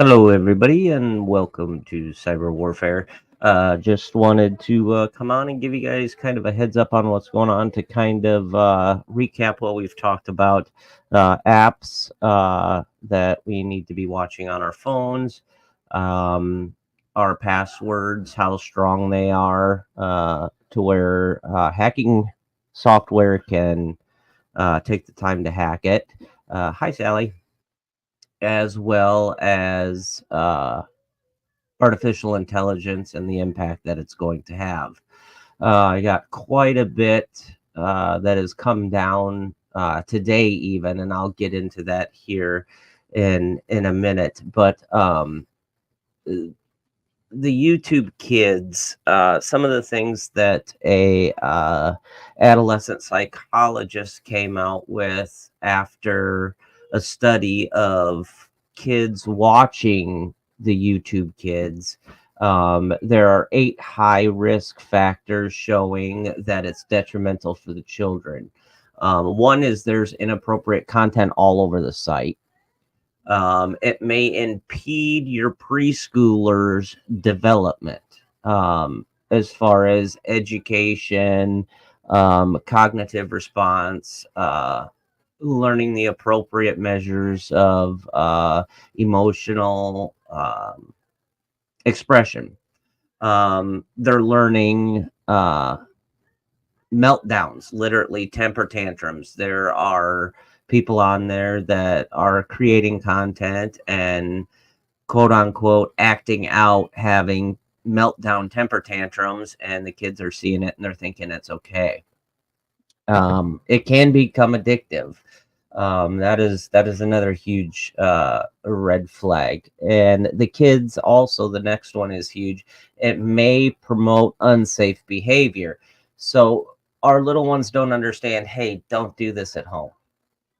Hello, everybody, and welcome to Cyber Warfare. Just wanted to come on and give you guys kind of a heads up on what's going on to kind of recap what we've talked about. Apps that we need to be watching on our phones, um, our passwords, how strong they are, to where hacking software can take the time to hack it. Hi, Sally. As well as artificial intelligence and the impact that it's going to have. I got quite a bit that has come down today, even, and I'll get into that here in a minute. But the YouTube kids, some of the things that a adolescent psychologist came out with after a study of kids watching the YouTube kids. There are 8 high risk factors showing that it's detrimental for the children. One is there's inappropriate content all over the site. It may impede your preschoolers' development as far as education, cognitive response, learning the appropriate measures of emotional expression. They're learning meltdowns, literally temper tantrums. There are people on there that are creating content and quote unquote acting out, having meltdown temper tantrums, and the kids are seeing it and they're thinking it's okay. It can become addictive. That is another huge red flag. And the kids also, the next one is huge. It may promote unsafe behavior. So our little ones don't understand, hey, don't do this at home.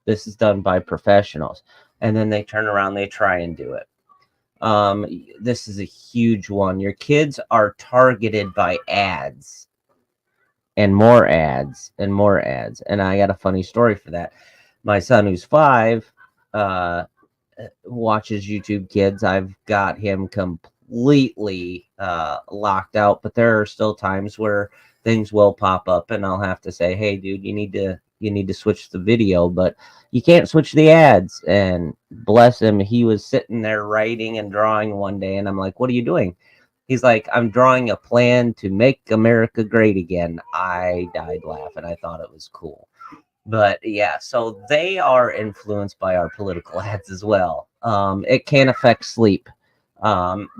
This is done by professionals. And then they turn around, they try and do it. This is a huge one. Your kids are targeted by ads and more ads and more ads. And I got a funny story for that. My son, who's 5, watches YouTube Kids. I've got him completely locked out, but there are still times where things will pop up, and I'll have to say, "Hey, dude, you need to switch the video," but you can't switch the ads. And bless him, he was sitting there writing and drawing one day, and I'm like, "What are you doing?" He's like, "I'm drawing a plan to make America great again." I died laughing. I thought it was cool. But yeah, so they are influenced by our political ads as well. It can affect sleep.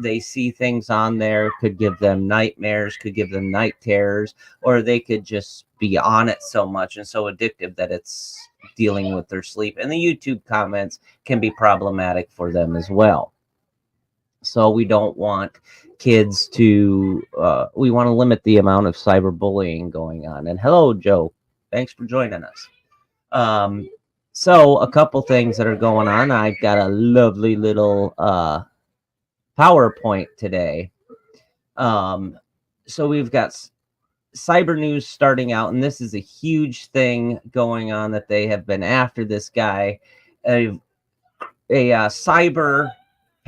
They see things on there, could give them nightmares, could give them night terrors, or they could just be on it so much and so addictive that it's dealing with their sleep. And the YouTube comments can be problematic for them as well. So we don't want kids to, we want to limit the amount of cyberbullying going on. And hello, Joe. Thanks for joining us. So a couple things that are going on. I've got a lovely little PowerPoint today. So we've got cyber news starting out, and this is a huge thing going on that they have been after this guy, a cyber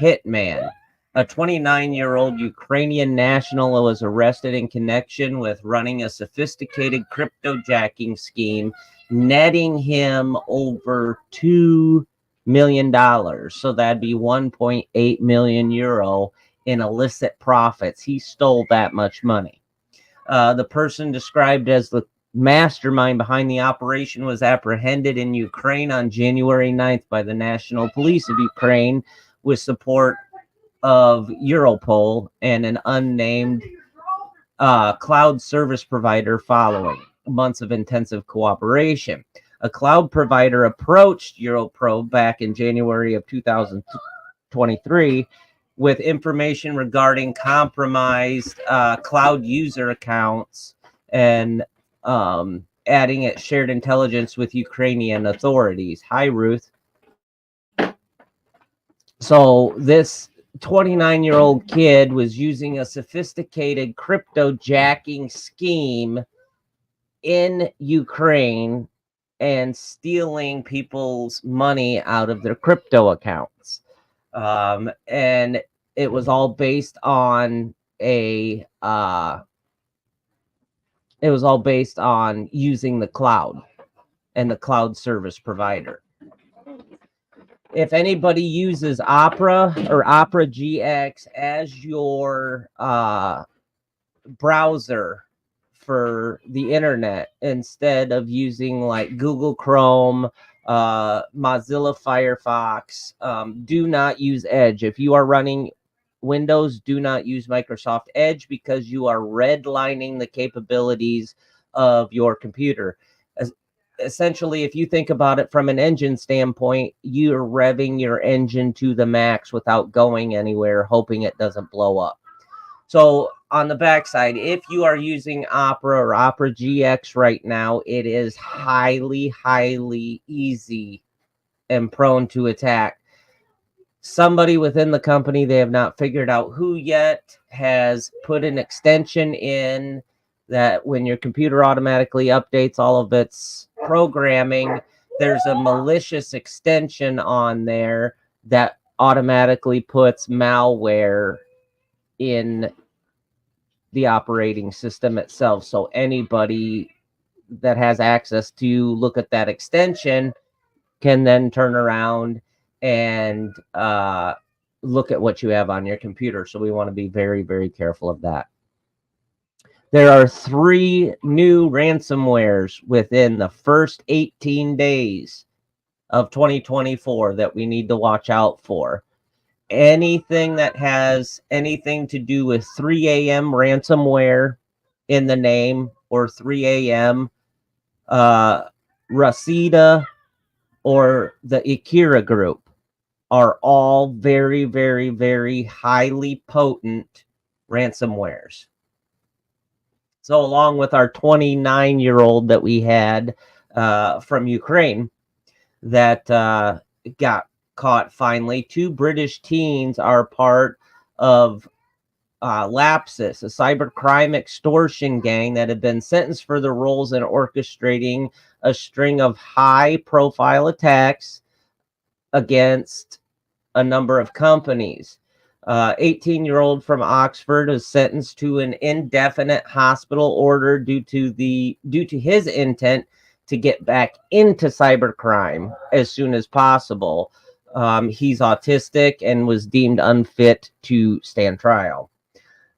hitman. A 29-year-old Ukrainian national was arrested in connection with running a sophisticated crypto-jacking scheme, netting him over $2 million. So that'd be 1.8 million euro in illicit profits. He stole that much money. The person described as the mastermind behind the operation was apprehended in Ukraine on January 9th by the National Police of Ukraine with support of Europol and an unnamed cloud service provider following months of intensive cooperation. A cloud provider approached Europol back in January of 2023 with information regarding compromised cloud user accounts and adding it shared intelligence with Ukrainian authorities. Hi, Ruth. So this 29-year-old kid was using a sophisticated crypto jacking scheme in Ukraine and stealing people's money out of their crypto accounts. And it was all based on using the cloud and the cloud service provider. If anybody uses Opera or Opera GX as your browser for the internet instead of using like Google Chrome, Mozilla Firefox, do not use Edge. If you are running Windows, do not use Microsoft Edge because you are redlining the capabilities of your computer. Essentially, if you think about it from an engine standpoint, you're revving your engine to the max without going anywhere, hoping it doesn't blow up. So on the backside, if you are using Opera or Opera GX right now, it is highly, highly easy and prone to attack. Somebody within the company, they have not figured out who yet, has put an extension in that when your computer automatically updates all of its programming, there's a malicious extension on there that automatically puts malware in the operating system itself. So anybody that has access to look at that extension can then turn around and look at what you have on your computer. So we want to be very, very careful of that. There are 3 new ransomwares within the first 18 days of 2024 that we need to watch out for. Anything that has anything to do with 3 a.m. ransomware in the name, or 3 a.m. Rasida or the Ikira group are all very, very, very highly potent ransomwares. So along with our 29-year-old that we had from Ukraine that got caught finally, 2 British teens are part of Lapsus, a cybercrime extortion gang that had been sentenced for their roles in orchestrating a string of high-profile attacks against a number of companies. 18-year-old from Oxford is sentenced to an indefinite hospital order due to his intent to get back into cybercrime as soon as possible. He's autistic and was deemed unfit to stand trial.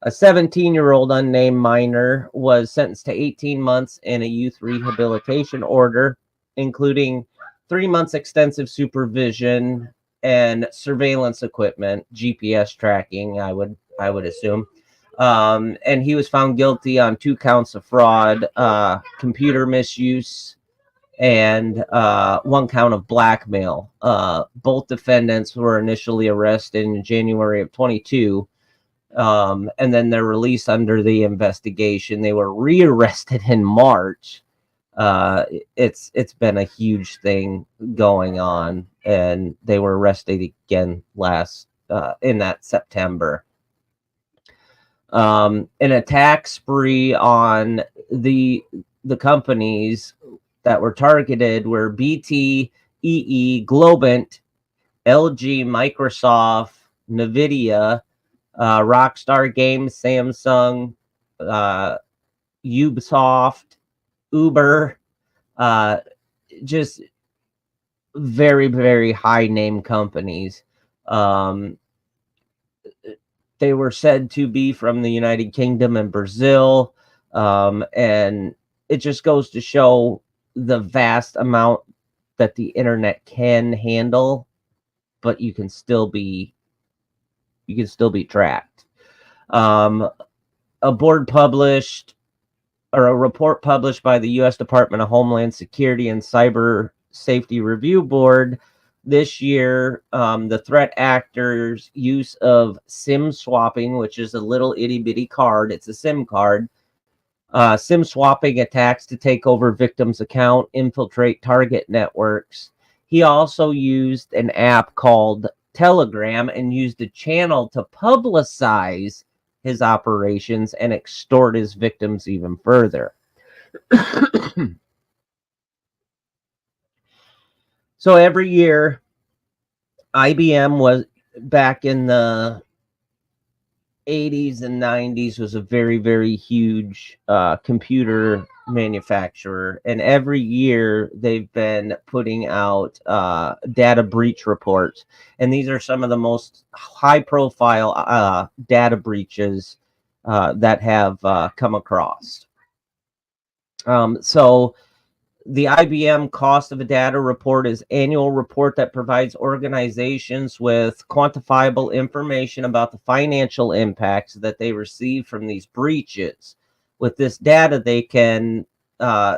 A 17-year-old unnamed minor was sentenced to 18 months in a youth rehabilitation order, including 3 months extensive supervision and surveillance equipment, GPS tracking, I would assume. And he was found guilty on 2 counts of fraud, computer misuse, and 1 count of blackmail. Both defendants were initially arrested in January of 22. And then they're released under the investigation. They were rearrested in March. It's been a huge thing going on, and they were arrested again in that September. An attack spree on the companies that were targeted were BT, EE, Globant, LG, Microsoft, Nvidia, Rockstar Games, Samsung, Ubisoft, Uber, just very, very high name companies. They were said to be from the United Kingdom and Brazil, and it just goes to show the vast amount that the internet can handle, but you can still be tracked. A report published by the U.S. Department of Homeland Security and Cyber Safety Review Board this year, the threat actors' use of SIM swapping, which is a little itty-bitty card. It's a SIM card. SIM swapping attacks to take over victims' account, infiltrate target networks. He also used an app called Telegram and used a channel to publicize his operations and extort his victims even further. So every year, IBM back in the 80s and 90s was a very, very huge computer manufacturer, and every year they've been putting out data breach reports, and these are some of the most high profile data breaches that have come across. So the IBM cost of a data report is annual report that provides organizations with quantifiable information about the financial impacts that they receive from these breaches. With this data, they can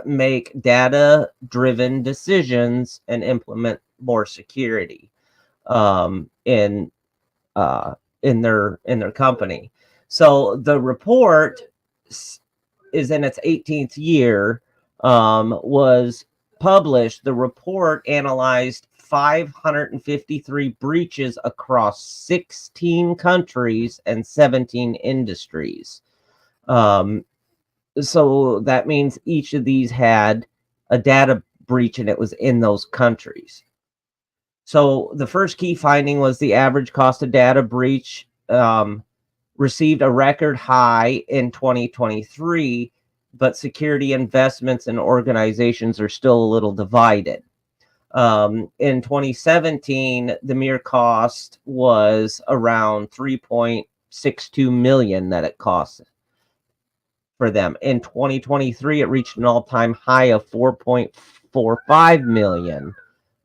make data-driven decisions and implement more security in their company. So the report is in its 18th year. Was published. The report analyzed 553 breaches across 16 countries and 17 industries. So that means each of these had a data breach, and it was in those countries. So the first key finding was the average cost of data breach received a record high in 2023, but security investments and organizations are still a little divided. In 2017, the mere cost was around 3.62 million that it cost for them. In 2023, it reached an all-time high of 4.45 million.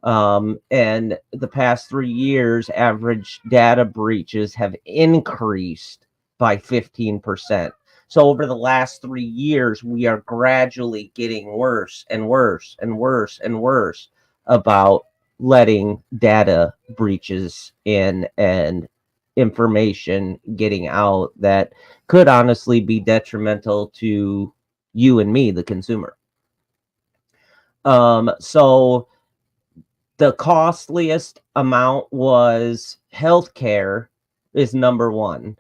And the past 3 years, average data breaches have increased by 15%. So over the last 3 years, we are gradually getting worse and worse and worse and worse about letting data breaches in and information getting out that could honestly be detrimental to you and me, the consumer. So the costliest amount was healthcare is number one.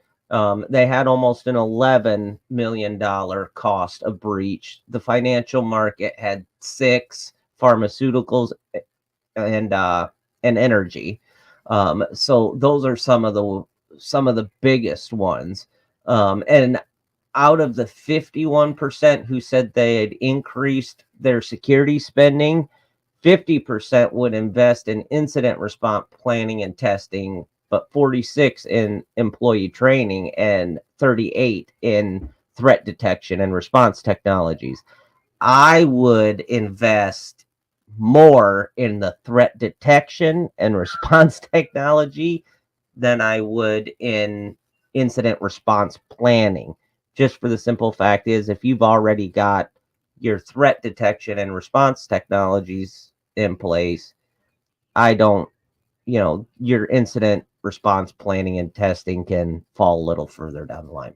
They had almost an $11 million cost of breach. The financial market had 6, pharmaceuticals and energy. So those are some of the biggest ones. And out of the 51% who said they had increased their security spending, 50% would invest in incident response planning and testing, but 46 in employee training and 38 in threat detection and response technologies. I would invest more in the threat detection and response technology than I would in incident response planning. Just for the simple fact is, if you've already got your threat detection and response technologies in place, your incident response planning and testing can fall a little further down the line.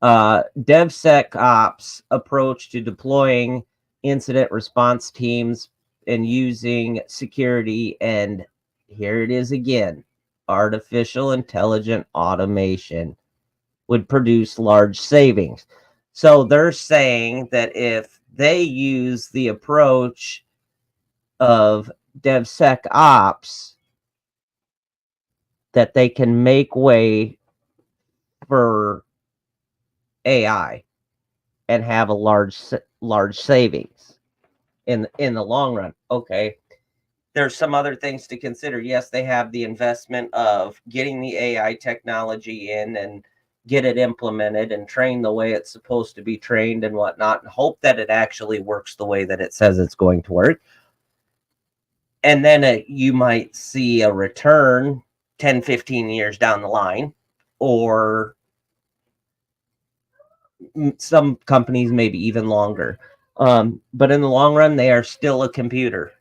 DevSecOps approach to deploying incident response teams and using security, and here it is again, artificial intelligent automation would produce large savings. So they're saying that if they use the approach of DevSecOps, that they can make way for AI and have a large savings in the long run. Okay, there's some other things to consider. Yes, they have the investment of getting the AI technology in and get it implemented and trained the way it's supposed to be trained and whatnot, and hope that it actually works the way that it says it's going to work. And then you might see a return 10, 15 years down the line, or some companies maybe even longer. But in the long run, they are still a computer.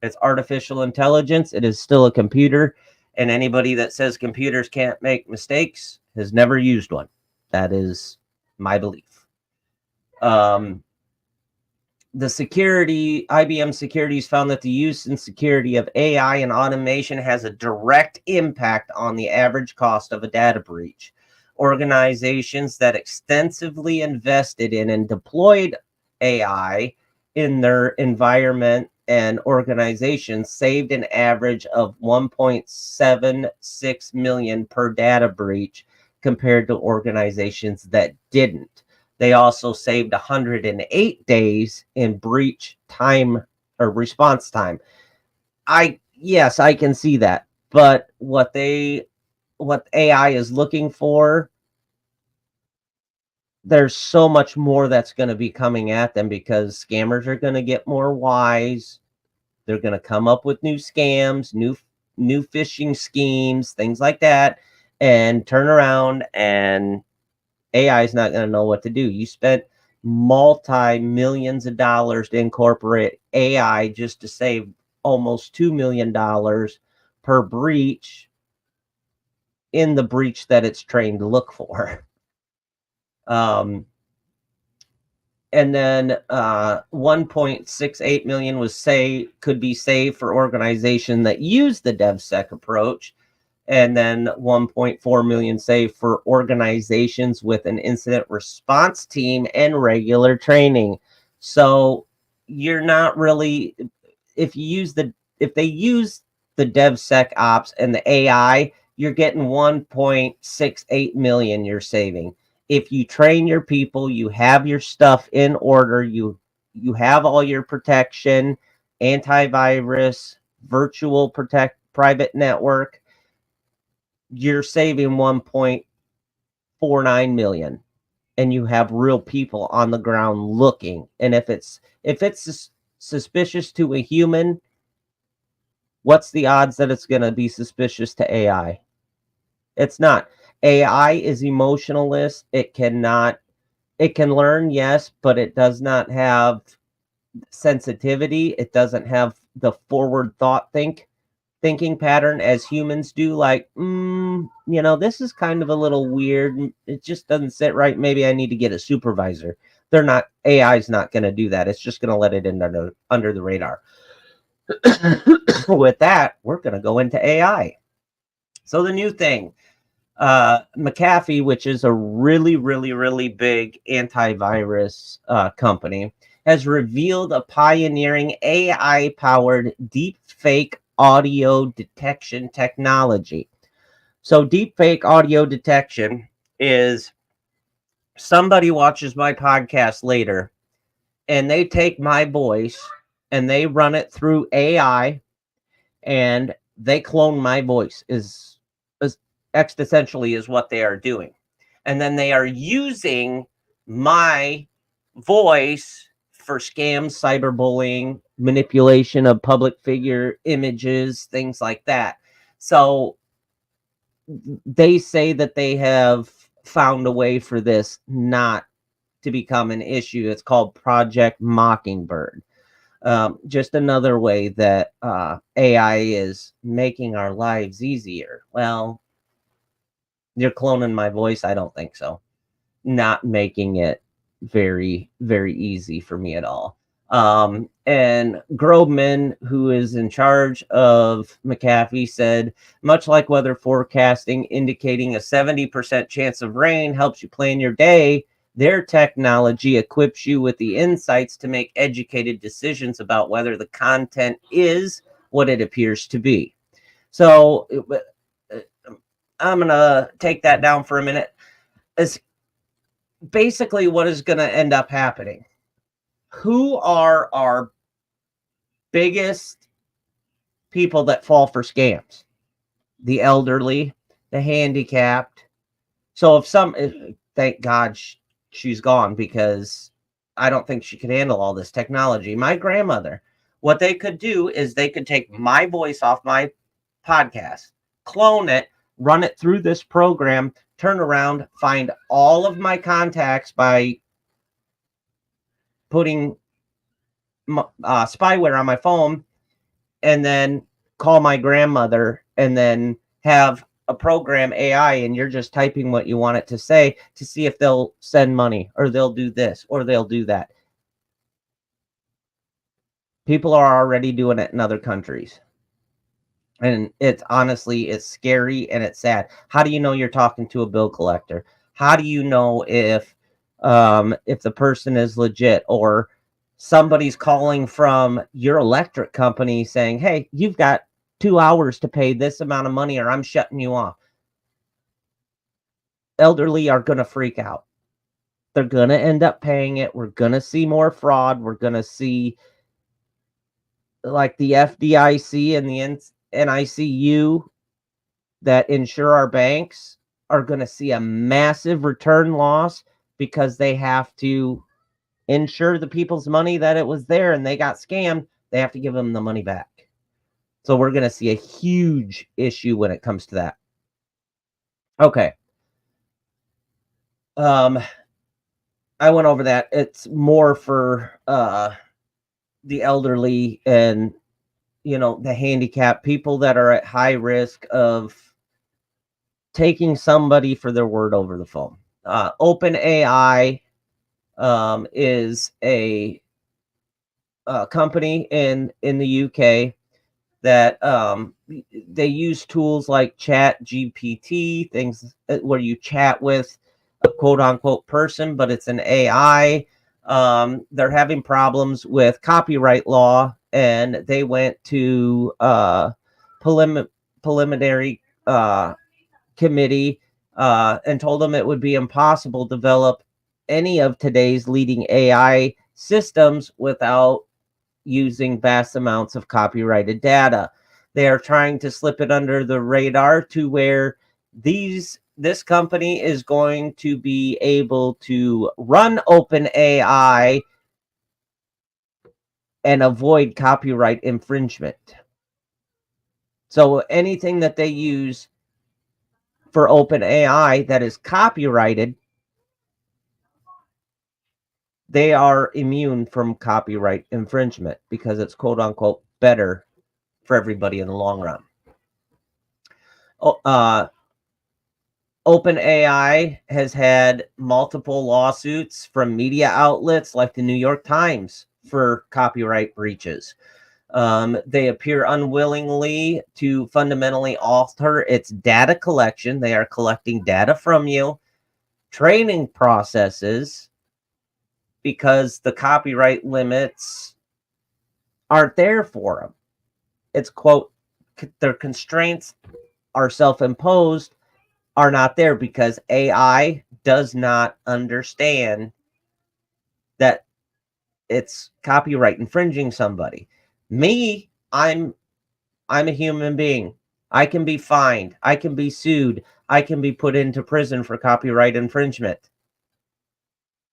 It's artificial intelligence. It is still a computer. And anybody that says computers can't make mistakes has never used one. That is my belief. The IBM Securities found that the use and security of AI and automation has a direct impact on the average cost of a data breach. Organizations that extensively invested in and deployed AI in their environment and organizations saved an average of 1.76 million per data breach compared to organizations that didn't. They also saved 108 days in breach time or response time. Yes, I can see that. But what AI is looking for, there's so much more that's going to be coming at them because scammers are going to get more wise. They're going to come up with new scams, new phishing schemes, things like that, and turn around, and AI is not going to know what to do. You spent multi-millions of dollars to incorporate AI just to save almost $2 million per breach in the breach that it's trained to look for. And then 1.68 million could be saved for organizations that use the DevSec approach, and then 1.4 million saved for organizations with an incident response team and regular training. So you're not really, if they use the DevSecOps and the AI, you're getting 1.68 million you're saving. If you train your people, you have your stuff in order, you have all your protection, antivirus, virtual private network, you're saving 1.49 million, and you have real people on the ground looking. And if it's suspicious to a human, what's the odds that it's going to be suspicious to AI? It's not. AI is emotionless. It can learn, yes, but it does not have sensitivity. It doesn't have the forward thought thinking pattern as humans do. Like, this is kind of a little weird. It just doesn't sit right. Maybe I need to get a supervisor. AI's not going to do that. It's just going to let it in under the radar. With that, we're going to go into AI. So the new thing, McAfee, which is a really, really, really big antivirus company, has revealed a pioneering AI-powered deepfake audio detection technology. So deepfake audio detection is somebody watches my podcast later, and they take my voice and they run it through AI, and they clone my voice is existentially is what they are doing. And then they are using my voice for scams, cyberbullying, manipulation of public figure images, things like that. So they say that they have found a way for this not to become an issue. It's called Project Mockingbird. Just another way that AI is making our lives easier. Well, you're cloning my voice? I don't think so. Not making it very, very easy for me at all. And Grobman, who is in charge of McAfee, said, much like weather forecasting indicating a 70% chance of rain helps you plan your day, their technology equips you with the insights to make educated decisions about whether the content is what it appears to be. So I'm going to take that down for a minute. It's basically what is going to end up happening. Who are our biggest people that fall for scams? The elderly, the handicapped. So thank God she's gone, because I don't think she could handle all this technology. My grandmother, what they could do is they could take my voice off my podcast, clone it, run it through this program, turn around, find all of my contacts by putting spyware on my phone, and then call my grandmother, and then have a program AI, and you're just typing what you want it to say to see if they'll send money, or they'll do this, or they'll do that. People are already doing it in other countries. And it's scary and it's sad. How do you know you're talking to a bill collector? How do you know if the person is legit? Or somebody's calling from your electric company saying, hey, you've got 2 hours to pay this amount of money or I'm shutting you off. Elderly are going to freak out. They're going to end up paying it. We're going to see more fraud. We're going to see like the FDIC and the NICU that insure our banks are going to see a massive return loss because they have to insure the people's money that it was there and they got scammed. They have to give them the money back. So we're going to see a huge issue when it comes to that. Okay. I went over that. It's more for the elderly and, you know, the handicapped, people that are at high risk of taking somebody for their word over the phone. OpenAI is a company in the UK that they use tools like Chat GPT, things where you chat with a quote unquote person, but it's an AI. They're having problems with copyright law, and they went to preliminary committee and told them it would be impossible to develop any of today's leading AI systems without using vast amounts of copyrighted data. They are trying to slip it under the radar to where this company is going to be able to run OpenAI and avoid copyright infringement. So anything that they use for OpenAI that is copyrighted, they are immune from copyright infringement because it's quote unquote better for everybody in the long run. OpenAI has had multiple lawsuits from media outlets like the New York Times for copyright breaches. They appear unwillingly to fundamentally alter its data collection. They are collecting data from you, training processes, because the copyright limits aren't there for them. It's quote, their constraints are self-imposed, are not there because AI does not understand that it's copyright infringing somebody. Me, I'm a human being. I can be fined. I can be sued. I can be put into prison for copyright infringement.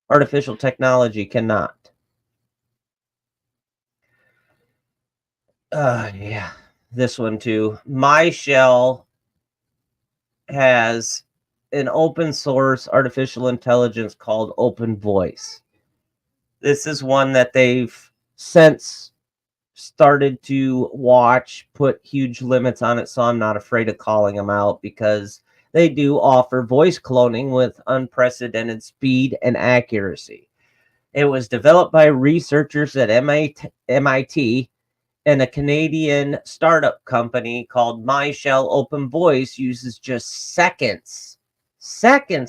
Artificial technology cannot. Yeah, this one too. My Shell has an open source artificial intelligence called Open Voice. This is one that they've since started to watch, put huge limits on it, so I'm not afraid of calling them out because they do offer voice cloning with unprecedented speed and accuracy. It was developed by researchers at MIT, and a Canadian startup company called MyShell Open Voice uses just seconds,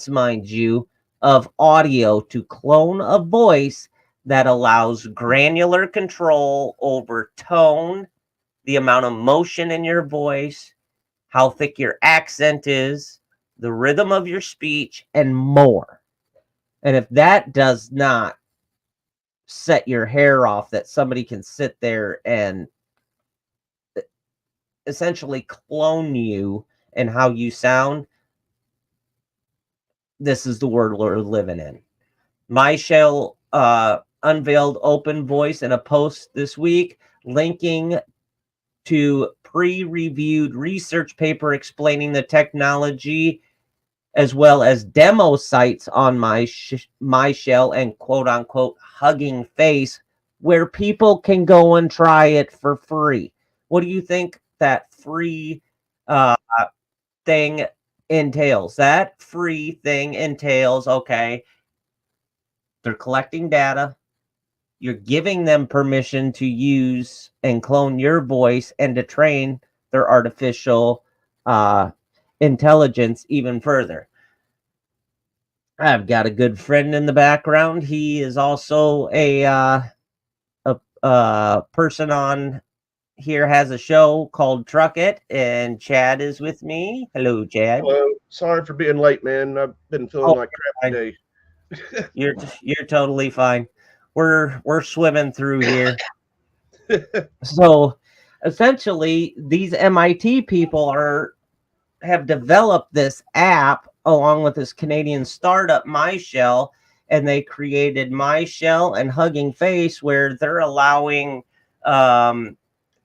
mind you, of audio to clone a voice that allows granular control over tone, the amount of motion in your voice, how thick your accent is, the rhythm of your speech, and more. And if that does not set your hair off, that somebody can sit there and essentially clone you and how you sound, this is the world we're living in. MyShell unveiled Open Voice in a post this week, linking to pre-reviewed research paper explaining the technology, as well as demo sites on MyShell and quote-unquote Hugging Face, where people can go and try it for free. What do you think that free thing entails? That free thing entails, okay, they're collecting data. You're giving them permission to use and clone your voice and to train their artificial intelligence even further. I've got a good friend in the background. He is also a person on here has a show called Truck It, and Chad is with me. Hello, Chad. Hello. Sorry for being late, man. I've been feeling Oh, like crap fine. today. You're totally fine. We're swimming through here. So essentially, these MIT people have developed this app along with this Canadian startup, MyShell, and they created MyShell and Hugging Face, where they're allowing um,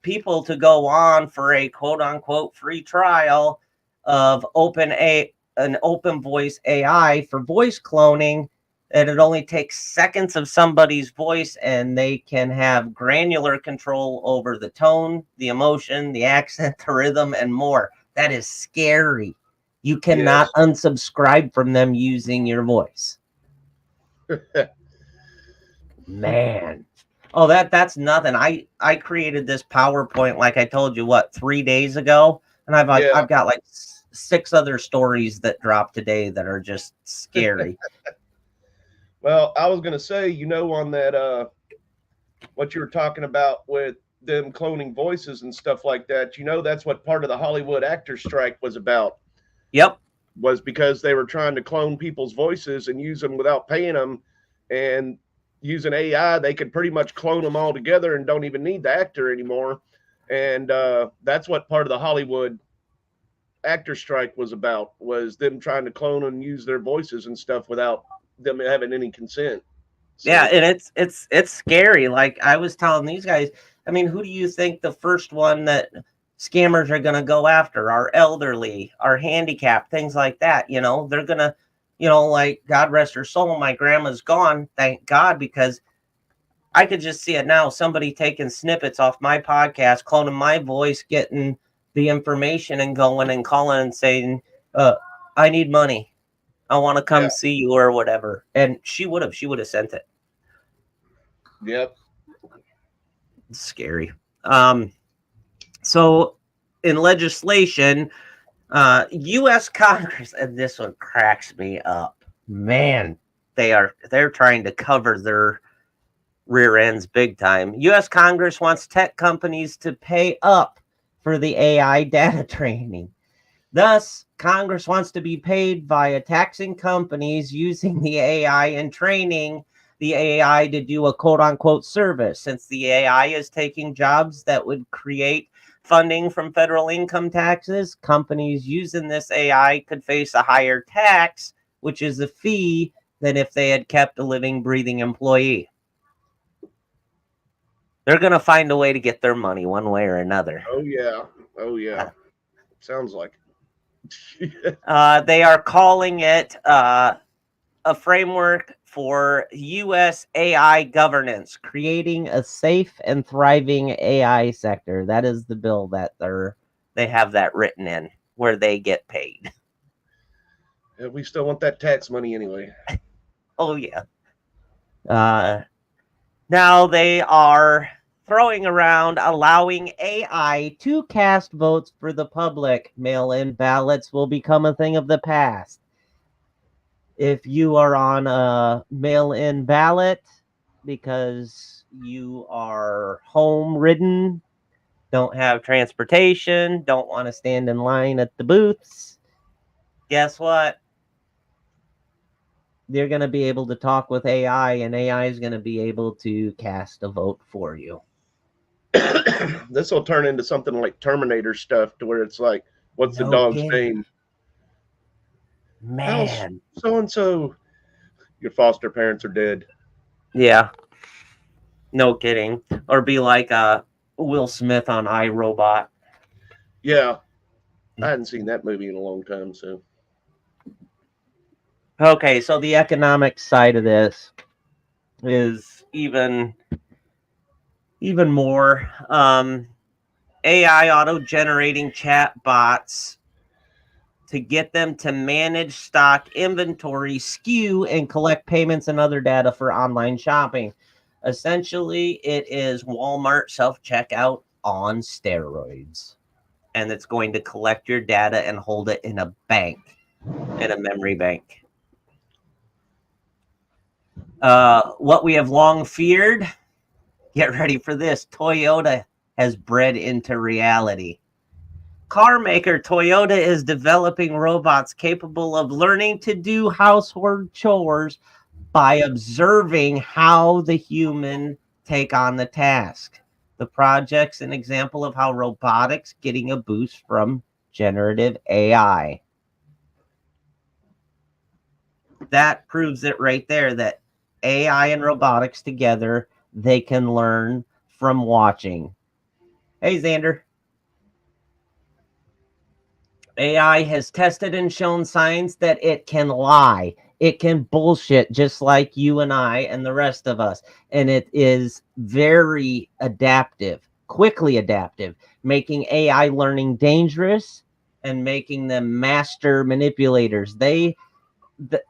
people to go on for a quote unquote free trial of an open voice AI for voice cloning. And it only takes seconds of somebody's voice, and they can have granular control over the tone, the emotion, the accent, the rhythm, and more. That is scary. You cannot Yes. unsubscribe from them using your voice. Man. Oh, that's nothing. I created this PowerPoint like I told you 3 days ago, and Yeah. I've got like six other stories that dropped today that are just scary. Well, I was gonna say, on that what you were talking about with them cloning voices and stuff like that, that's what part of the Hollywood actor strike was about. Yep. Was because they were trying to clone people's voices and use them without paying them, and using AI, they could pretty much clone them all together and don't even need the actor anymore. And that's what part of the Hollywood actor strike was about, was them trying to clone and use their voices and stuff without them having any consent. Yeah, So and it's scary. Like I was telling these guys, I mean, who do you think the first one that scammers are going to go after? Our elderly, our handicapped, things like that. They're going to, like God rest her soul, my grandma's gone, thank God, because I could just see it now. Somebody taking snippets off my podcast, cloning my voice, getting the information and going and calling and saying, I need money. I want to yeah, come see you or whatever. And she would have sent it. yep, It's scary. So in legislation, U.S. Congress, and this one cracks me up. Man, they're trying to cover their rear ends big time. U.S. Congress wants tech companies to pay up for the AI data training. Thus, Congress wants to be paid via taxing companies using the AI and training the AI to do a quote unquote service, since the AI is taking jobs that would create funding from federal income taxes. Companies using this AI could face a higher tax, which is a fee, than if they had kept a living, breathing employee. They're going to find a way to get their money one way or another. oh yeah, oh yeah, sounds like it. They are calling it a framework for U.S. AI governance, creating a safe and thriving AI sector. That is the bill that they have that written in, where they get paid. We still want that tax money anyway. Oh yeah. Uh, Now they are throwing around allowing AI to cast votes for the public. Mail-in ballots will become a thing of the past. If you are on a mail-in ballot because you are home ridden, don't have transportation, don't want to stand in line at the booths, guess what? You're going to be able to talk with AI, and AI is going to be able to cast a vote for you. This will turn into something like Terminator stuff, to where it's like, what's the No dog's kidding. name? How's Man. so and so? Your foster parents are dead. Yeah, no kidding. Or be like Will Smith on iRobot. Yeah, I hadn't seen that movie in a long time. So Okay, so the economic side of this is even more. AI auto generating chat bots to get them to manage stock inventory, skew, and collect payments and other data for online shopping. Essentially, it is Walmart self checkout on steroids. And it's going to collect your data and hold it in a bank, in a memory bank. What we have long feared, Get ready for this. Toyota has bred into reality. Car maker Toyota is developing robots capable of learning to do household chores by observing how the human take on the task. The project's an example of how robotics getting a boost from generative AI. That proves it right there that AI and robotics together, they can learn from watching. Hey, Xander. AI has tested and shown signs that it can lie. It can bullshit just like you and I and the rest of us. And it is very adaptive, quickly adaptive, making AI learning dangerous and making them master manipulators.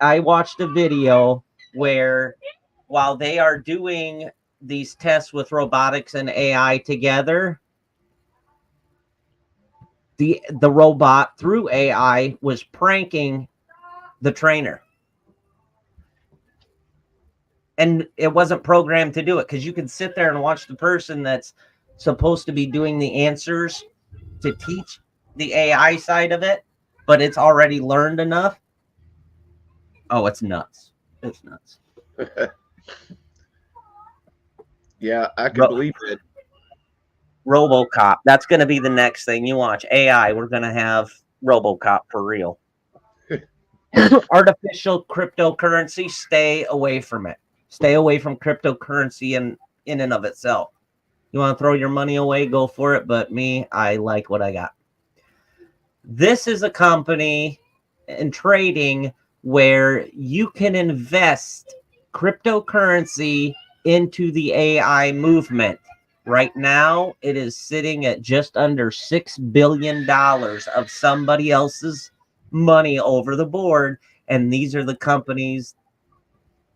I watched a video where while they are doing these tests with robotics and AI together, the robot through AI was pranking the trainer. And it wasn't programmed to do it, because you can sit there and watch the person that's supposed to be doing the answers to teach the AI side of it, but it's already learned enough. Oh, it's nuts. It's nuts. Yeah, I can believe it. RoboCop. That's going to be the next thing you watch. AI. We're going to have RoboCop for real. Artificial cryptocurrency. Stay away from it. Stay away from cryptocurrency in and of itself. You want to throw your money away, go for it. But me, I like what I got. This is a company in trading where you can invest cryptocurrency into the AI movement. Right now, it is sitting at just under $6 billion of somebody else's money over the board. And these are the companies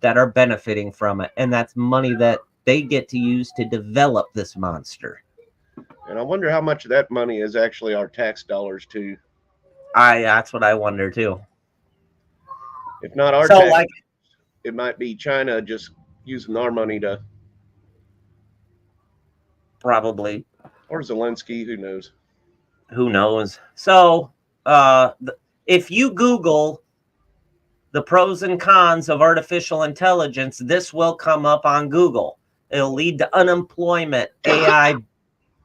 that are benefiting from it. And that's money that they get to use to develop this monster. And I wonder how much of that money is actually our tax dollars too. That's what I wonder too. If not our tax, it might be China just using our money to. Probably. Or Zelensky, who knows? Who knows? So, if you Google the pros and cons of artificial intelligence, this will come up on Google. It'll lead to unemployment, AI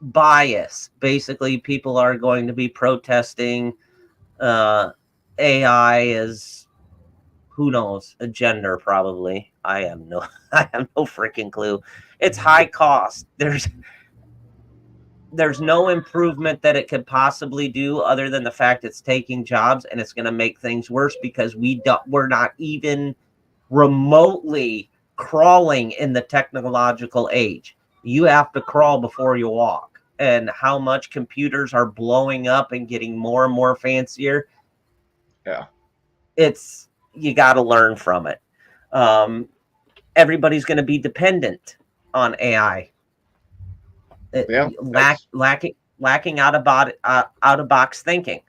bias. Basically, people are going to be protesting AI is, who knows, a gender probably. I have no freaking clue. It's high cost. There's no improvement that it could possibly do other than the fact it's taking jobs, and it's going to make things worse because we're not even remotely crawling in the technological age. You have to crawl before you walk. And how much computers are blowing up and getting more and more fancier. Yeah. You got to learn from it. Everybody's going to be dependent on AI. Lacking out of box thinking.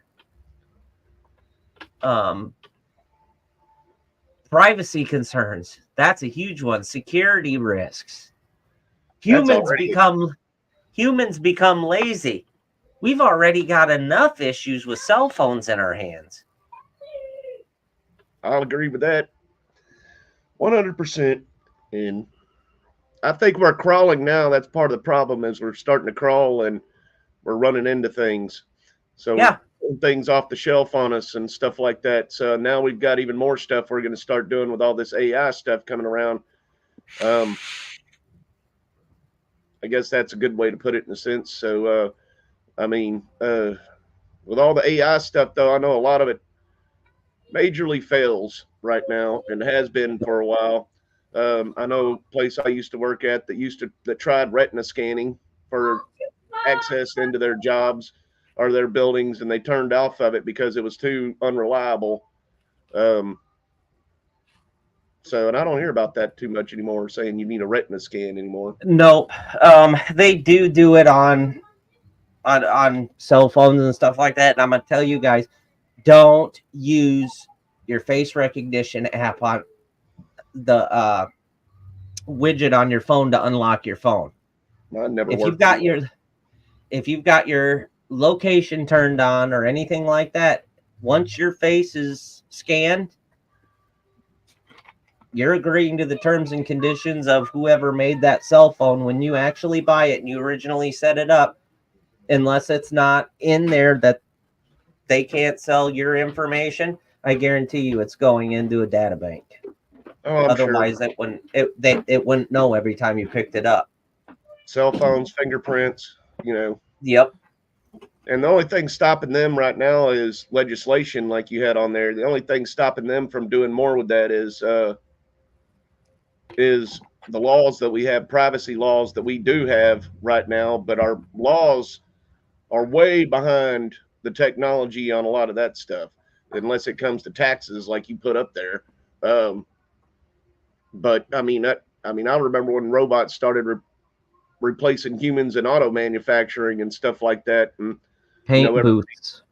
Privacy concerns. That's a huge one. Security risks. Humans become lazy. We've already got enough issues with cell phones in our hands. I'll agree with that 100%. And I think we're crawling now. That's part of the problem, is we're starting to crawl and we're running into things. So yeah, things off the shelf on us and stuff like that. So now we've got even more stuff we're going to start doing with all this AI stuff coming around. I guess that's a good way to put it in a sense. So, with all the AI stuff, though, I know a lot of it majorly fails right now and has been for a while. I know a place I used to work at that tried retina scanning for access into their jobs or their buildings, and they turned off of it because it was too unreliable. And I don't hear about that too much anymore, saying you need a retina scan anymore. No, they do it on cell phones and stuff like that. And I'm gonna tell you guys, don't use your face recognition app on the widget on your phone to unlock your phone. Mine never If worked. you've got your location turned on or anything like that, once your face is scanned, you're agreeing to the terms and conditions of whoever made that cell phone when you actually buy it and you originally set it up, unless it's not in there that they can't sell your information. I guarantee you it's going into a data bank. Oh, I'm Otherwise, sure. it wouldn't know every time you picked it up. Cell phones, fingerprints, you know. Yep. And the only thing stopping them right now is legislation, like you had on there. The only thing stopping them from doing more with that is the laws that we have, privacy laws that we do have right now, but our laws are way behind the technology on a lot of that stuff, unless it comes to taxes, like you put up there. But I mean, I remember when robots started replacing humans in auto manufacturing and stuff like that, and Paint booths.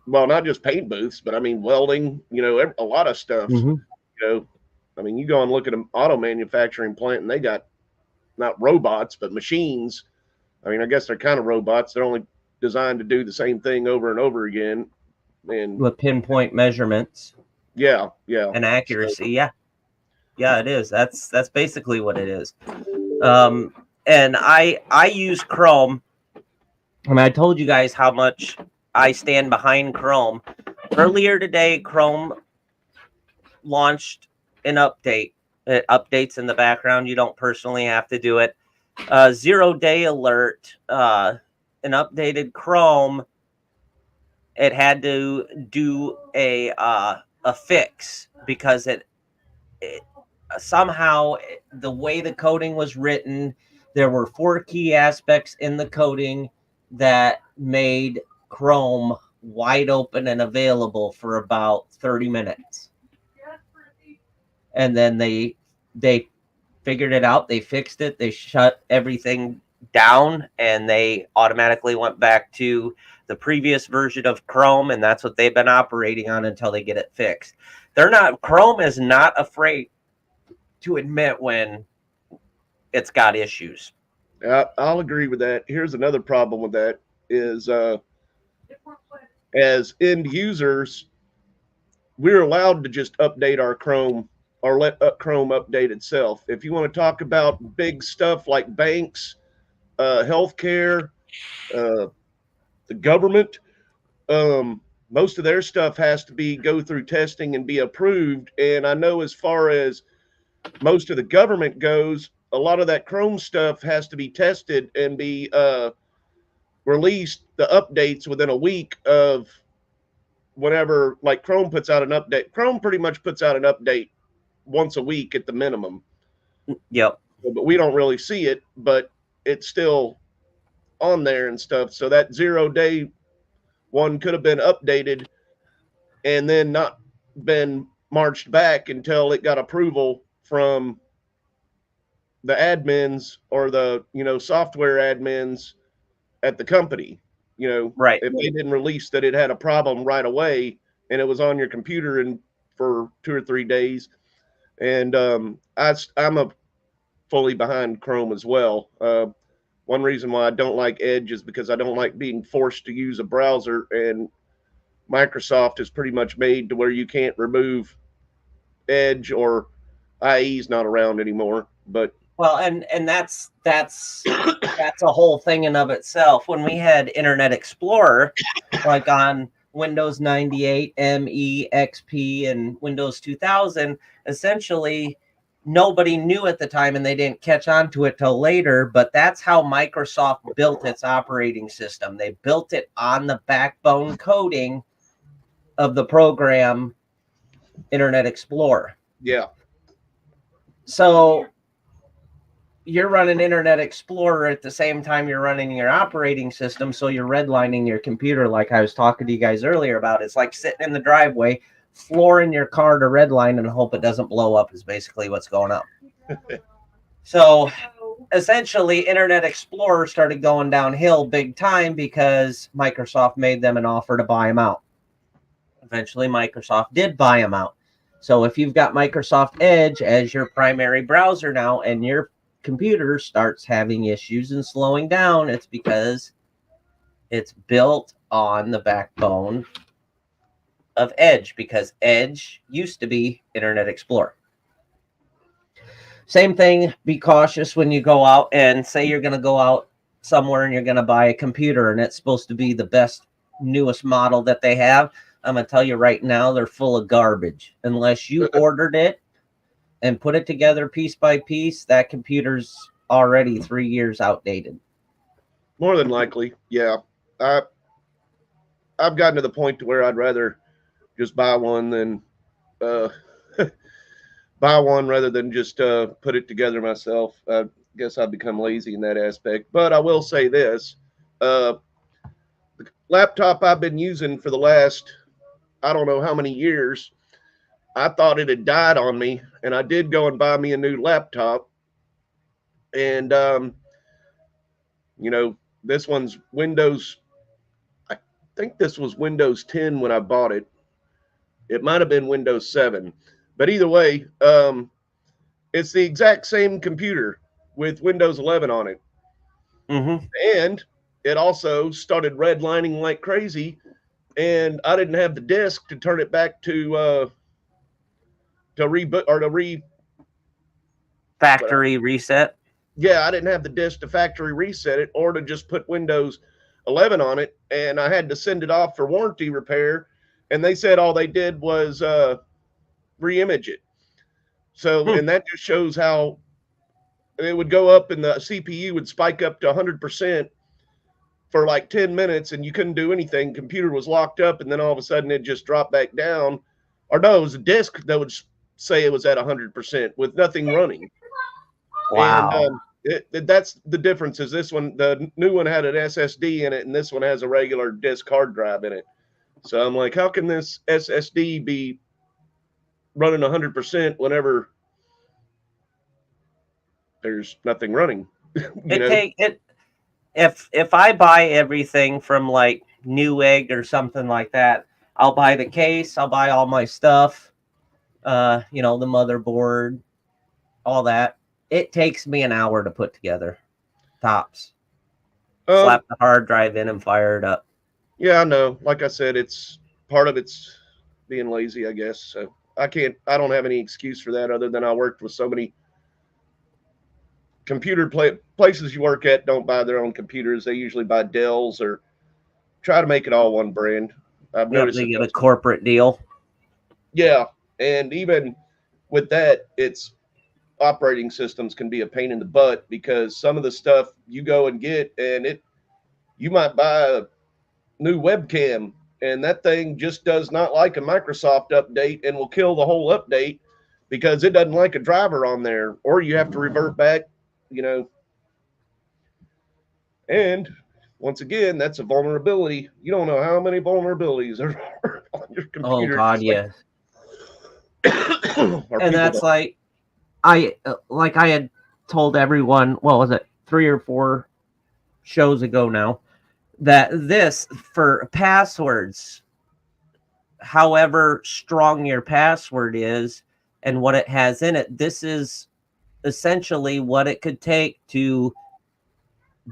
well, not just paint booths, but I mean welding. A lot of stuff. Mm-hmm. I mean, you go and look at an auto manufacturing plant, and they got not robots, but machines. I mean, I guess they're kind of robots. They're only designed to do the same thing over and over again. And with pinpoint measurements. Yeah. And accuracy. So, yeah, it is. That's basically what it is. And I use Chrome. I mean, I told you guys how much I stand behind Chrome. Earlier today, Chrome launched an update. It updates in the background. You don't personally have to do it. 0-day alert. An updated Chrome. It had to do a fix because it somehow, the way the coding was written, there were 4 key aspects in the coding that made Chrome wide open and available for about 30 minutes. And then they figured it out. They fixed it. They shut everything down, and they automatically went back to the previous version of Chrome, and that's what they've been operating on until they get it fixed. Chrome is not afraid to admit when it's got issues. I'll agree with that. Here's another problem with that is as end users, we're allowed to just update our Chrome or let Chrome update itself. If you want to talk about big stuff like banks, healthcare, the government, most of their stuff has to go through testing and be approved. And I know as far as most of the government goes, a lot of that Chrome stuff has to be tested and be released, the updates, within a week of whenever, like Chrome puts out an update. Chrome pretty much puts out an update once a week at the minimum. Yep. But we don't really see it, but it's still on there and stuff. So that 0-day one could have been updated and then not been marched back until it got approval from the admins or the software admins at the company. Right. If they didn't release that it had a problem right away and it was on your computer and for 2 or 3 days. And I'm fully behind Chrome as well. One reason why I don't like Edge is because I don't like being forced to use a browser, and Microsoft is pretty much made to where you can't remove Edge, or IE's not around anymore. But well, and that's a whole thing in of itself. When we had Internet Explorer, like on Windows 98, ME, XP, and Windows 2000, essentially nobody knew at the time, and they didn't catch on to it till later, but that's how Microsoft built its operating system. They built it on the backbone coding of the program Internet Explorer. Yeah. So you're running Internet Explorer at the same time you're running your operating system, so you're redlining your computer, like I was talking to you guys earlier about. It's like sitting in the driveway, flooring your car to redline and hope it doesn't blow up is basically what's going on. So essentially, Internet Explorer started going downhill big time because Microsoft made them an offer to buy them out. Eventually, Microsoft did buy them out. So if you've got Microsoft Edge as your primary browser now, and you're computer starts having issues and slowing down, it's because it's built on the backbone of Edge, because Edge used to be Internet Explorer. Same thing, be cautious when you go out and say you're going to go out somewhere and you're going to buy a computer and it's supposed to be the best, newest model that they have. I'm going to tell you right now, they're full of garbage. Unless you ordered it and put it together piece by piece, that computer's already 3 years outdated. More than likely, yeah. I've gotten to the point to where I'd rather just buy one than buy one rather than just put it together myself. I guess I've become lazy in that aspect. But I will say this: the laptop I've been using for the last, I don't know how many years, I thought it had died on me, and I did go and buy me a new laptop. And this one's Windows. I think this was Windows 10 when I bought it. It might have been Windows 7. But either way, it's the exact same computer with Windows 11 on it. Mm-hmm. And it also started redlining like crazy. And I didn't have the disk to turn it back to reboot or to factory reset. Yeah, I didn't have the disk to factory reset it or to just put Windows 11 on it. And I had to send it off for warranty repair. And they said all they did was re-image it. So, and that just shows how it would go up and the CPU would spike up to 100% for like 10 minutes and you couldn't do anything. Computer was locked up and then all of a sudden it just dropped back down. Or no, it was a disk that would say it was at 100% with nothing running. Wow. And that's the difference is this one, the new one had an SSD in it and this one has a regular disk hard drive in it. So I'm like, how can this SSD be running 100% whenever there's nothing running? If I buy everything from like Newegg or something like that, I'll buy the case, I'll buy all my stuff, the motherboard, all that. It takes me an hour to put together, tops. Slap the hard drive in and fire it up. Yeah, I know. Like I said, it's part of it's being lazy, I guess. So I don't have any excuse for that other than I worked with so many computer places you work at don't buy their own computers. They usually buy Dells or try to make it all one brand. I've noticed they get a corporate deal. Yeah, and even with that, it's operating systems can be a pain in the butt because some of the stuff you go and get and you might buy a new webcam and that thing just does not like a Microsoft update and will kill the whole update because it doesn't like a driver on there, or you have to revert back, and once again, that's a vulnerability. You don't know how many vulnerabilities are on your computer. Oh God, yes. And that's like I had told everyone, what was it, 3 or 4 shows ago now, that this for passwords, however strong your password is and what it has in it, this is essentially what it could take to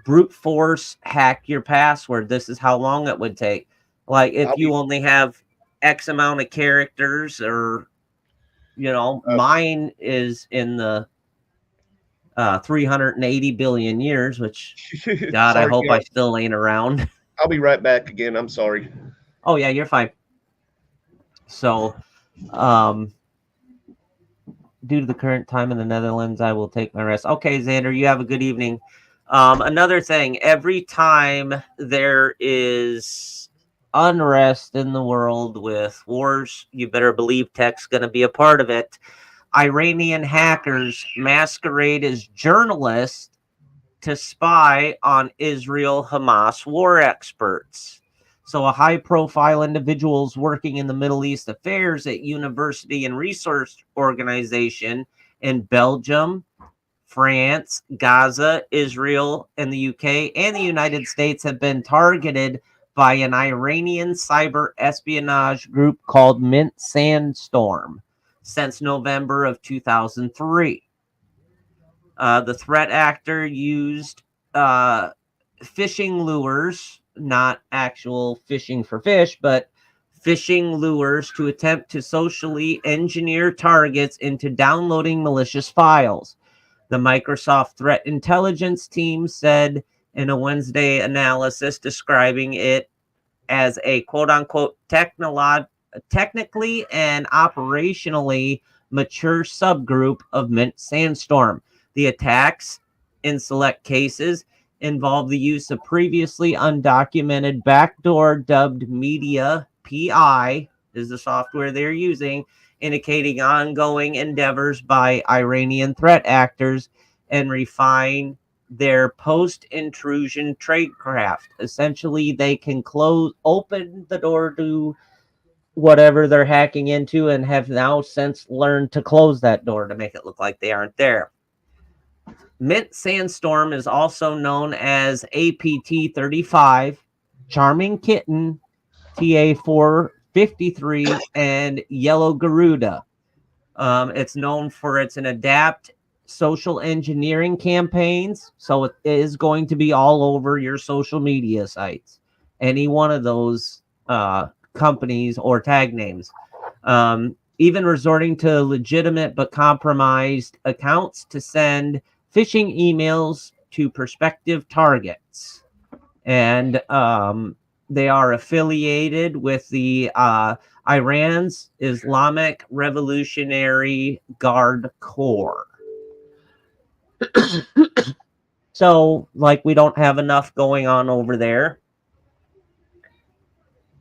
brute force hack your password. This is how long it would take. Like if you only have X amount of characters, or mine is in the 380 billion years, which God, I hope I still ain't around. I'll be right back again. I'm sorry. Oh yeah, you're fine. So, due to the current time in the Netherlands, I will take my rest. Okay, Xander, you have a good evening. Another thing, every time there is unrest in the world with wars, you better believe tech's going to be a part of it. Iranian hackers masquerade as journalists to spy on Israel-Hamas war experts. So a high-profile individuals working in the Middle East affairs at university and research organization in Belgium, France, Gaza, Israel, and the UK, and the United States have been targeted by an Iranian cyber espionage group called Mint Sandstorm since November of 2003. The threat actor used fishing lures, not actual fishing for fish, but fishing lures to attempt to socially engineer targets into downloading malicious files. The Microsoft Threat Intelligence team said in a Wednesday analysis describing it as a quote unquote technically and operationally mature subgroup of Mint Sandstorm. The attacks, in select cases, involve the use of previously undocumented backdoor dubbed media PI is the software they're using, indicating ongoing endeavors by Iranian threat actors and refine their post-intrusion tradecraft. Essentially, they can open the door to whatever they're hacking into and have now since learned to close that door to make it look like they aren't there. Mint Sandstorm is also known as APT-35, Charming Kitten, TA-453, and Yellow Garuda. It's known for its adapt social engineering campaigns, so it is going to be all over your social media sites. Any one of those companies or tag names. Even resorting to legitimate but compromised accounts to send phishing emails to prospective targets. And they are affiliated with the Iran's Islamic Revolutionary Guard Corps. So, like, we don't have enough going on over there.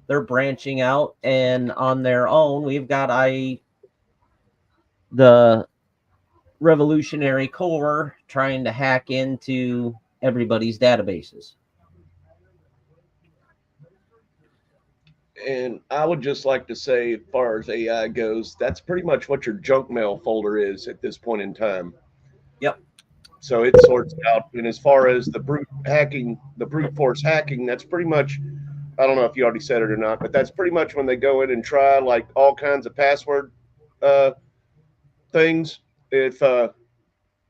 They're branching out, and on their own, we've got the Revolutionary Corps trying to hack into everybody's databases. And I would just like to say, as far as AI goes, that's pretty much what your junk mail folder is at this point in time. Yep. So it sorts out. And as far as the brute hacking, the brute force hacking, that's pretty much, I don't know if you already said it or not, but that's pretty much when they go in and try like all kinds of password uh, things. If,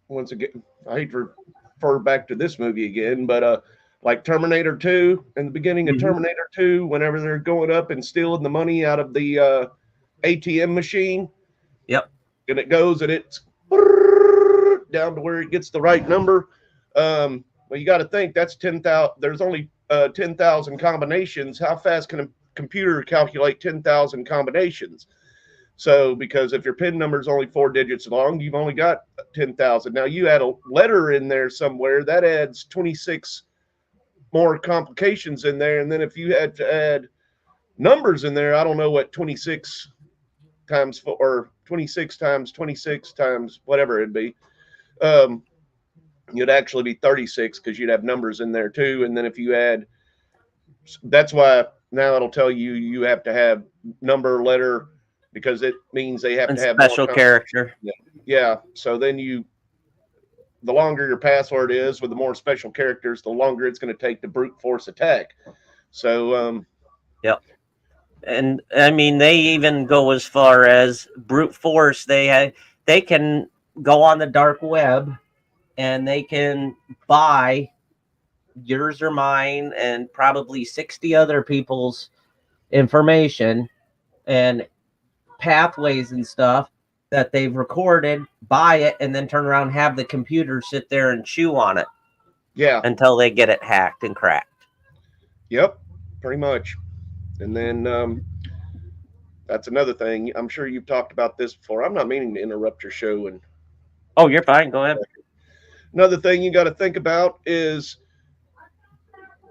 once again, I hate to refer back to this movie again, but like Terminator 2, in the beginning of Terminator 2, whenever they're going up and stealing the money out of the ATM machine. Yep. And it goes and it's down to where it gets the right number. Well, you got to think that's 10,000. There's only 10,000 combinations. How fast can a computer calculate 10,000 combinations? So, because if your PIN number is only 4 digits long, you've only got 10,000. Now, you add a letter in there somewhere, that adds 26 more complications in there. And then if you had to add numbers in there, I don't know what 26 times 4 or 26 times 26 times whatever it'd be. You'd actually be 36 because you'd have numbers in there too. And then if you add, that's why now it'll tell you you have to have number, letter, because it means they have to have special character. Yeah. So then the longer your password is with the more special characters, the longer it's going to take to brute force attack. So, yep. And I mean, they even go as far as brute force. They can go on the dark web and they can buy yours or mine and probably 60 other people's information and pathways and stuff that they've recorded, buy it, and then turn around and have the computer sit there and chew on it. Yeah. Until they get it hacked and cracked. Yep, pretty much. And then that's another thing. I'm sure you've talked about this before. I'm not meaning to interrupt your show. And oh, you're fine. Go ahead. Another thing you got to think about is,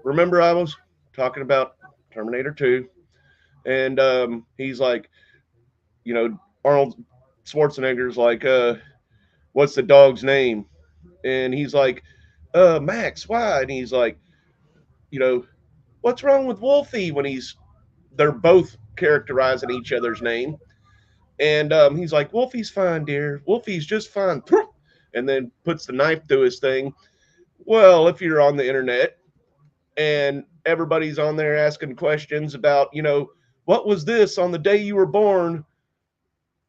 remember I was talking about Terminator 2, and he's like, Arnold Schwarzenegger's like, what's the dog's name? And he's like, Max, why? And he's like, what's wrong with Wolfie? When they're both characterizing each other's name. And he's like, Wolfie's fine, dear. Wolfie's just fine. And then puts the knife through his thing. Well, if you're on the internet and everybody's on there asking questions about, what was this on the day you were born?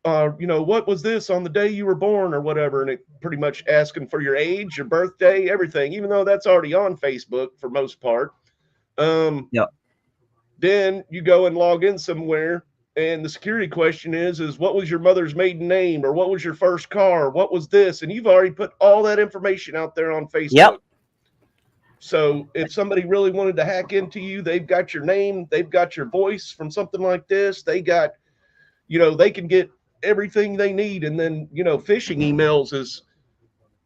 what was this on the day you were born or whatever, and it pretty much asking for your age, your birthday, everything, even though that's already on Facebook for most part. Yep. Then you go and log in somewhere, and the security question is what was your mother's maiden name, or what was your first car, what was this, and you've already put all that information out there on Facebook. Yep. So if somebody really wanted to hack into you, they've got your name, they've got your voice from something like this, they got, they can get everything they need. And then, phishing emails is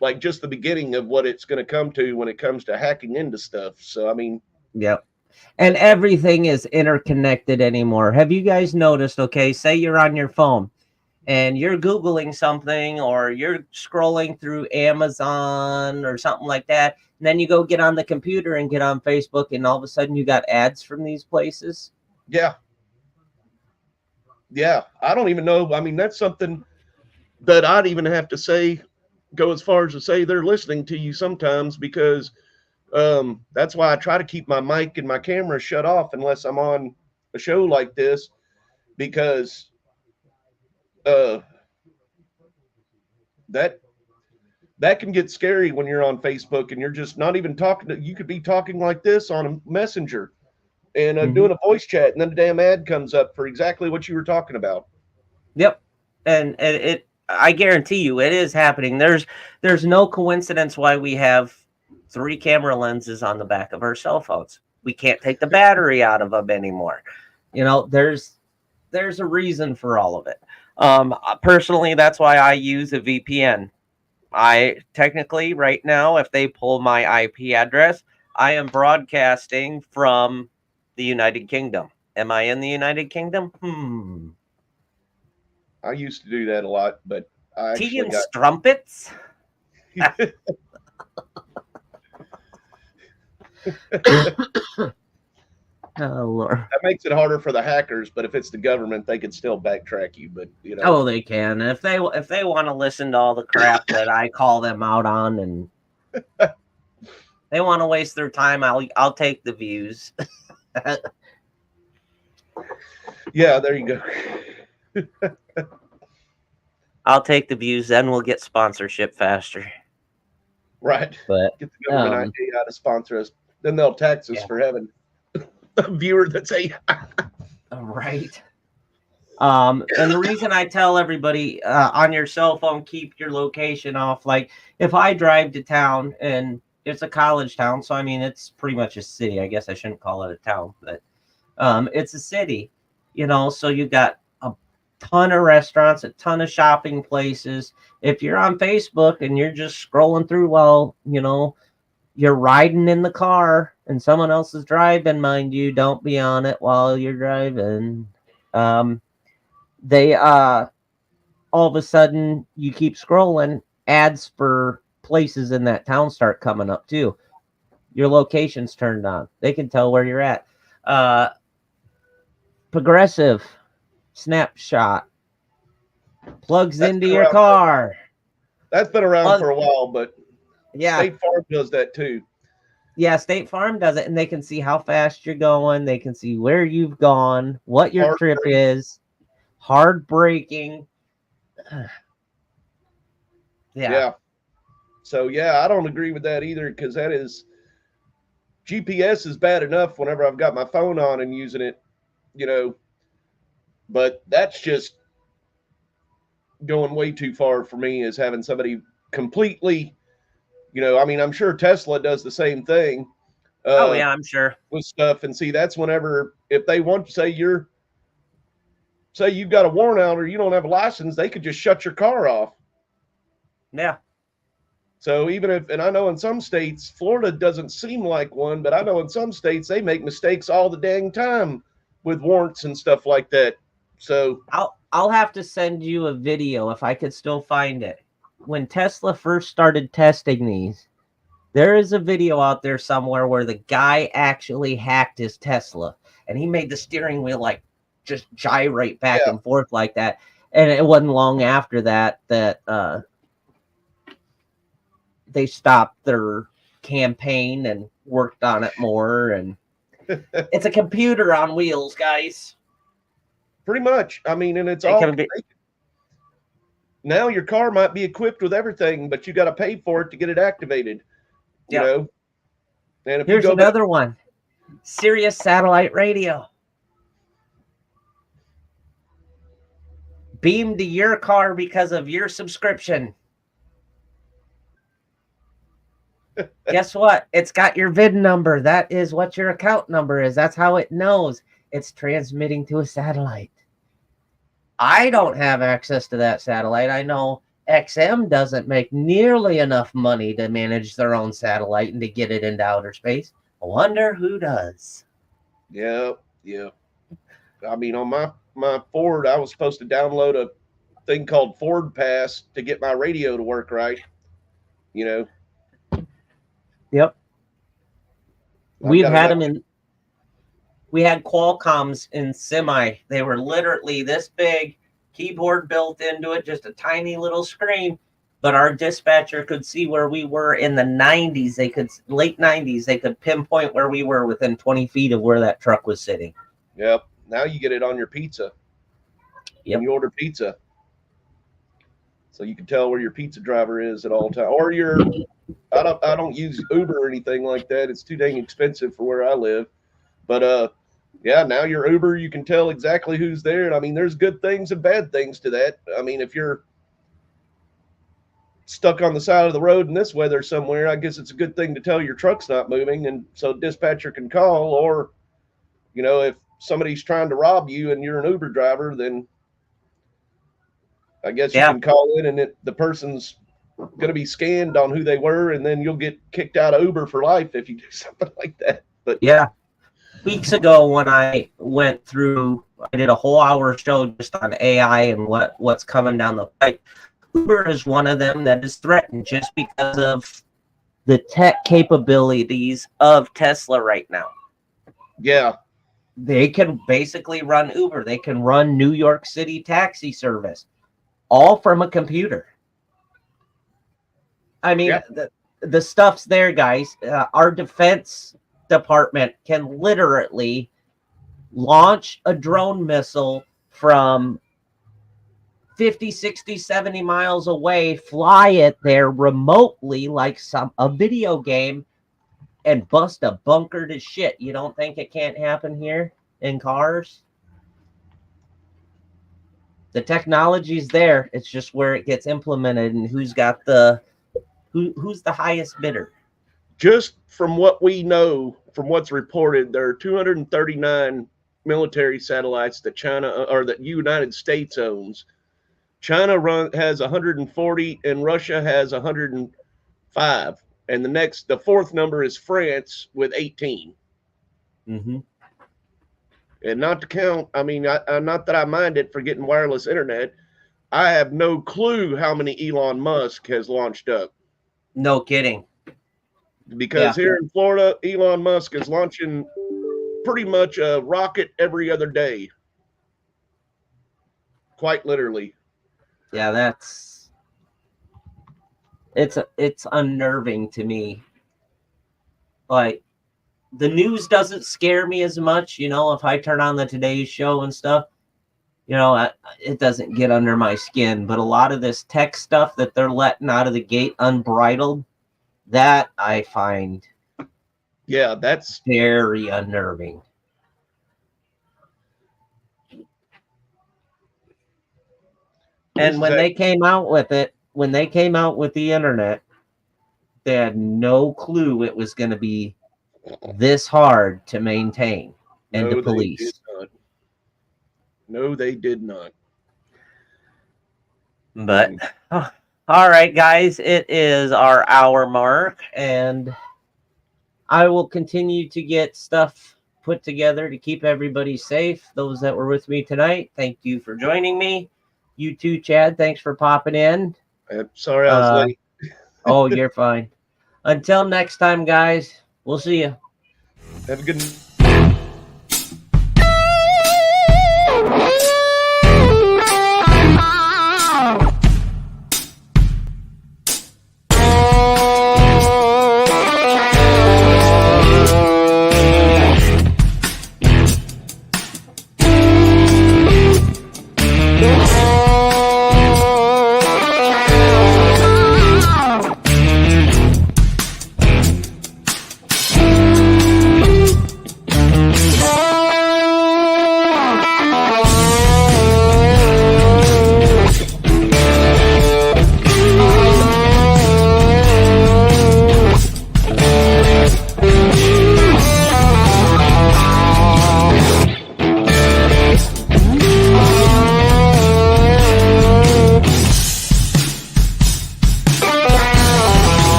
like just the beginning of what it's going to come to when it comes to hacking into stuff. So, I mean, yep. And everything is interconnected anymore. Have you guys noticed? Okay, say you're on your phone and you're Googling something, or you're scrolling through Amazon or something like that. And then you go get on the computer and get on Facebook, and all of a sudden you got ads from these places. Yeah. Yeah. I don't even know. I mean, that's something that I'd even have to go as far as to say they're listening to you sometimes, because that's why I try to keep my mic and my camera shut off unless I'm on a show like this, because that can get scary when you're on Facebook and you're just not even talking you could be talking like this on a messenger and doing a voice chat, and then the damn ad comes up for exactly what you were talking about. Yep. And I guarantee you it is happening. There's no coincidence why we have 3 camera lenses on the back of our cell phones. We can't take the battery out of them anymore. There's a reason for all of it. Personally, that's why I use a VPN. I technically right now, if they pull my IP address, I am broadcasting from the United Kingdom. Am I in the United Kingdom? I used to do that a lot, but I Tea actually and got strumpets. Oh Lord. That makes it harder for the hackers, but if it's the government, they can still backtrack you. But Oh, they can. If they want to listen to all the crap that I call them out on, and they want to waste their time, I'll take the views. Yeah, there you go. I'll take the views, then we'll get sponsorship faster. Right. But get the government AI to sponsor us. Then they'll tax us for having a viewer that's AI. Right. And the reason I tell everybody on your cell phone, keep your location off. Like if I drive to town, and it's a college town, so I mean it's pretty much a city. I guess I shouldn't call it a town, but it's a city. So you got a ton of restaurants, a ton of shopping places. If you're on Facebook and you're just scrolling through while you're riding in the car and someone else is driving, mind you, don't be on it while you're driving. They all of a sudden you keep scrolling, ads for places in that town start coming up too. Your location's turned on. They can tell where you're at. Progressive snapshot plugs into your car. That's been around for a while, but yeah, State Farm does that too. Yeah, State Farm does it, and they can see how fast you're going. They can see where you've gone, what your trip is. Hard braking. Yeah. So I don't agree with that either, because that is GPS is bad enough whenever I've got my phone on and using it, but that's just going way too far for me, is having somebody completely, I mean, I'm sure Tesla does the same thing. Oh yeah, I'm sure. With stuff. And see, that's whenever, if they want to say you've got a warrant out or you don't have a license, they could just shut your car off. Yeah. So even if, and I know in some states, Florida doesn't seem like one, but I know in some states they make mistakes all the dang time with warrants and stuff like that. So I'll have to send you a video if I could still find it. When Tesla first started testing these, there is a video out there somewhere where the guy actually hacked his Tesla, and he made the steering wheel like just gyrate back and forth like that. And it wasn't long after that they stopped their campaign and worked on it more. And it's a computer on wheels, guys. Pretty much. I mean, and it's now your car might be equipped with everything, but you got to pay for it to get it activated. You know, and if Here's you go another one: Sirius satellite radio. Beamed to your car because of your subscription. Guess what? It's got your VIN number. That is what your account number is. That's how it knows it's transmitting to a satellite. I don't have access to that satellite. I know XM doesn't make nearly enough money to manage their own satellite and to get it into outer space. I wonder who does. Yeah. I mean, on my Ford, I was supposed to download a thing called Ford Pass to get my radio to work right. You know. Yep. We've had them in. We had Qualcomms in semi. They were literally this big, keyboard built into it, just a tiny little screen. But our dispatcher could see where we were in the 90s. They could, late 90s, they could pinpoint where we were within 20 feet of where that truck was sitting. Yep. Now you get it on your pizza. Yep. When you order pizza. So you can tell where your pizza driver is at all times. Or I don't use Uber or anything like that. It's too dang expensive for where I live. But yeah, now your Uber, you can tell exactly who's there. And I mean, there's good things and bad things to that. I mean, if you're stuck on the side of the road in this weather somewhere, I guess it's a good thing to tell your truck's not moving, and so dispatcher can call. Or, you know, if somebody's trying to rob you and you're an Uber driver, then I guess you can call in, and the person's going to be scanned on who they were, and then you'll get kicked out of Uber for life if you do something like that. But yeah. Weeks ago, when I went through, I did a whole hour show just on AI and what's coming down the pipe. Uber is one of them that is threatened just because of the tech capabilities of Tesla right now. Yeah. They can basically run Uber. They can run New York City taxi service, all from a computer. I mean, the stuff's there, guys. Our defense department can literally launch a drone missile from 50, 60, 70 miles away, fly it there remotely like a video game, and bust a bunker to shit. You don't think it can't happen here in cars? The technology's there. It's just where it gets implemented and who's got who's the highest bidder. Just from what we know, from what's reported, there are 239 military satellites that China or that United States owns. China has 140 and Russia has 105. And the fourth number is France with 18. Mm-hmm. And not to count, I mean, not that I mind it for getting wireless internet. I have no clue how many Elon Musk has launched up. No kidding. Because here in Florida, Elon Musk is launching pretty much a rocket every other day. Quite literally. Yeah, it's unnerving to me. Like, the news doesn't scare me as much, you know, if I turn on the Today Show and stuff, you know, it doesn't get under my skin. But a lot of this tech stuff that they're letting out of the gate unbridled, that I find that's very unnerving. And when they came out with it, when they came out with the internet, they had no clue it was going to be this hard to maintain and to police. No, they did not. But all right, guys, it is our hour mark, and I will continue to get stuff put together to keep everybody safe. Those that were with me tonight, thank you for joining me. You too, Chad. Thanks for popping in. Sorry I was late. Oh, you're fine. Until next time, guys, we'll see you. Have a good night.